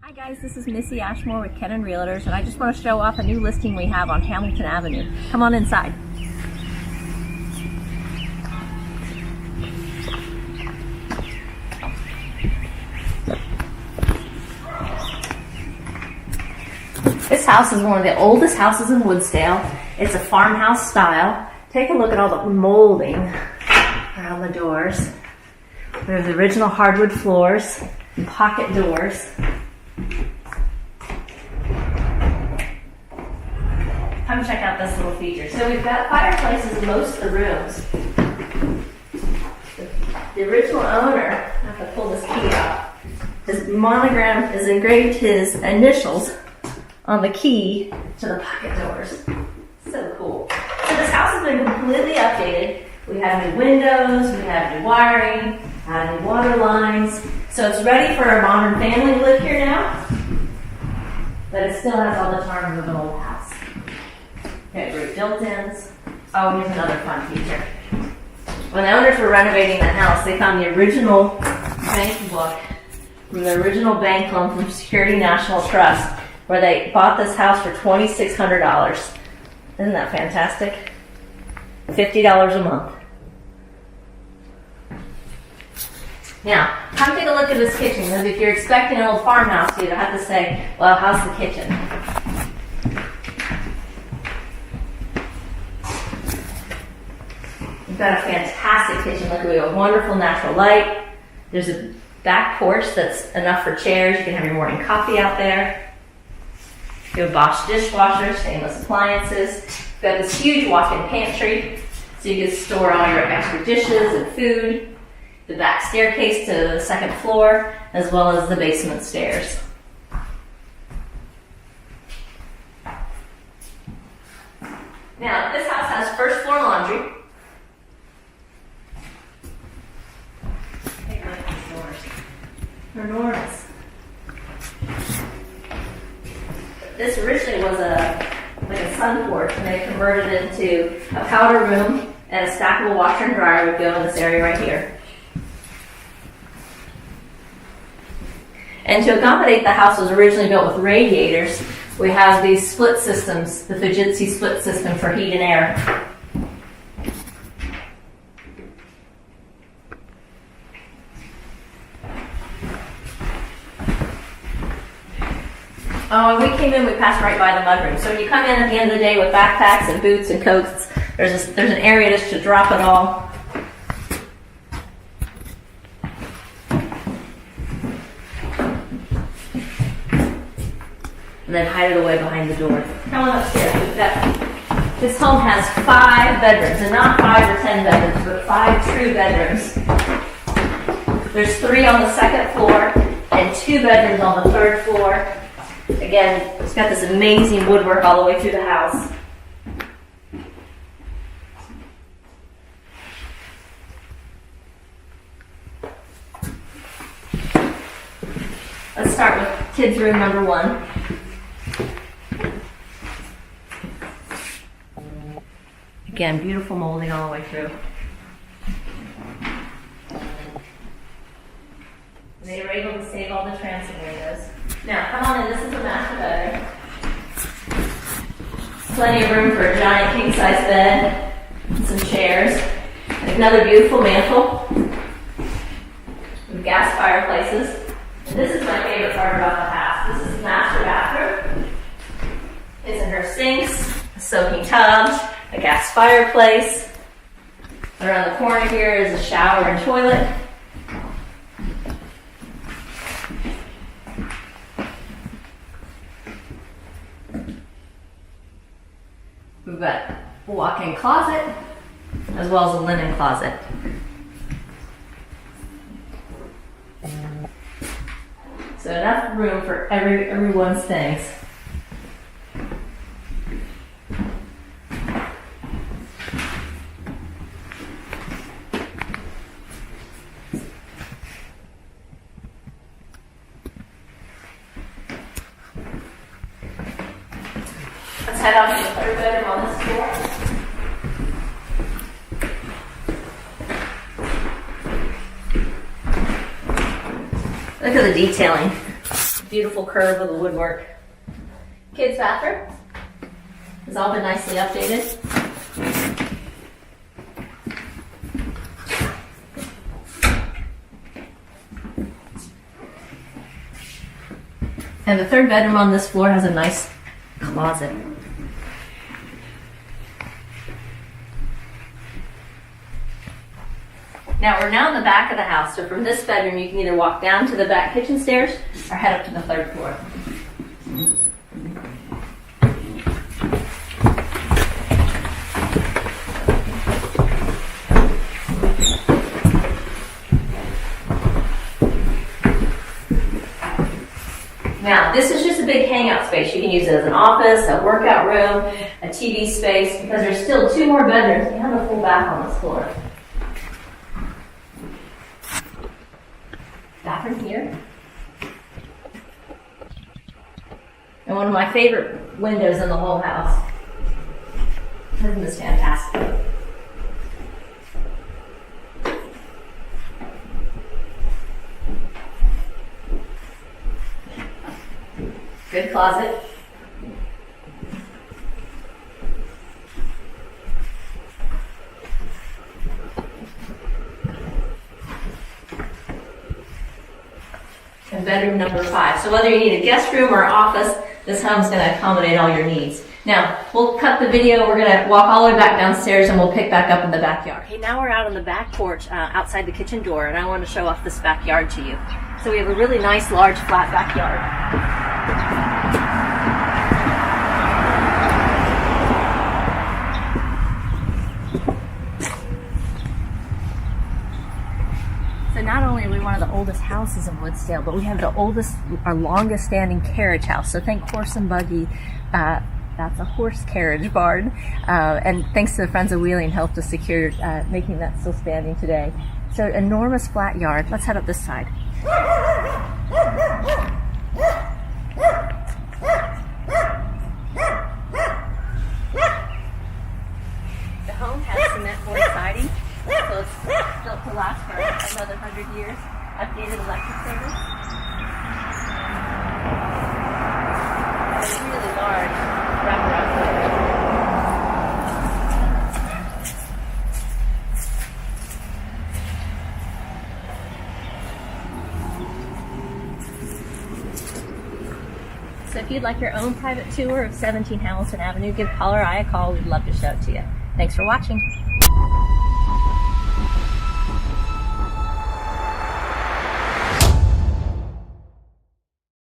Hi guys, this is Missy Ashmore with Kennen Realtors, and I just want to show off a new listing we have on Hamilton Avenue. Come on inside. This house is one of the oldest houses in Woodsdale. It's a farmhouse style. Take a look at all the molding around the doors. There's original hardwood floors and pocket doors. Come check out this little feature. So we've got fireplaces in most of the rooms. The original owner, I have to pull this key out, his monogram is engraved his initials on the key to the pocket doors. So cool. So this house has been completely updated. We have new windows, we have new wiring, new water lines. So it's ready for a modern family to live here now, but it still has all the charms of an old house. Okay, great built-ins. Oh, here's another fun feature. When the owners were renovating the house, they found the original bank book from the original bank loan from Security National Trust, where they bought this house for $2,600. Isn't that fantastic? $50 a month. Now, come take a look at this kitchen, because if you're expecting an old farmhouse, you'd have to say, well, how's the kitchen? We've got a fantastic kitchen. Look, we have a wonderful natural light. There's a back porch that's enough for chairs. You can have your morning coffee out there. You have a Bosch dishwasher, stainless appliances. We've got this huge walk-in pantry, so you can store all your extra dishes and food. The back staircase to the second floor, as well as the basement stairs. Now, this house has first floor laundry. Take a look at these doors. They're enormous. This originally was like a sun porch, and they converted it into a powder room, and a stackable washer and dryer would go in this area right here. And to accommodate the house was originally built with radiators. We have these split systems, the Fujitso split system for heat and air. Oh, when we came in, we passed right by the mudroom. So when you come in at the end of the day with backpacks and boots and coats, there's an area just to drop it all. And then hide it away behind the door. Come on upstairs. This home has 5 bedrooms, and not 5 or 10 bedrooms, but 5 true bedrooms. There's 3 on the second floor and 2 bedrooms on the third floor. Again, it's got this amazing woodwork all the way through the house. Let's start with kids' room number 1. Again, beautiful molding all the way through. They were able to save all the transom windows. Now, come on in. This is a master bedroom. Plenty of room for a giant king-size bed and some chairs. Another beautiful mantle with gas fireplaces. And this is my favorite part about the house. This is the master bathroom. It's in her sinks, a soaking tub, a gas fireplace. Around the corner here is a shower and toilet. We've got a walk-in closet, as well as a linen closet. So enough room for everyone's things. Let's head out to the third bedroom on this floor. Look at the detailing. beautiful curve of the woodwork. Kids' bathroom has all been nicely updated. And the third bedroom on this floor has a nice closet. Now we're now in the back of the house, so from this bedroom you can either walk down to the back kitchen stairs or head up to the third floor. Now, this is just a big hangout space. You can use it as an office, a workout room, a TV space, because there's still 2 more bedrooms. You have a full bath on this floor. Bathroom here. And one of my favorite windows in the whole house. Isn't this fantastic? Good closet. And bedroom number 5. So whether you need a guest room or office, this home's going to accommodate all your needs. Now, we'll cut the video. We're going to walk all the way back downstairs and we'll pick back up in the backyard. Okay, now we're out on the back porch outside the kitchen door, and I want to show off this backyard to you. So we have a really nice, large, flat backyard. So not only are we one of the oldest houses in Woodsdale, but we have the oldest, our longest standing carriage house. So think horse and buggy. That's a horse carriage barn. And thanks to the Friends of Wheeling helped to secure making that still standing today. So enormous flat yard. Let's head up this side. The home has cement board siding, so it's built to last for another 100 years. Updated electric service. It's really large wraparound door. So if you'd like your own private tour of 17 Hamilton Avenue, give Paul or I a call. We'd love to show it to you. Thanks for watching.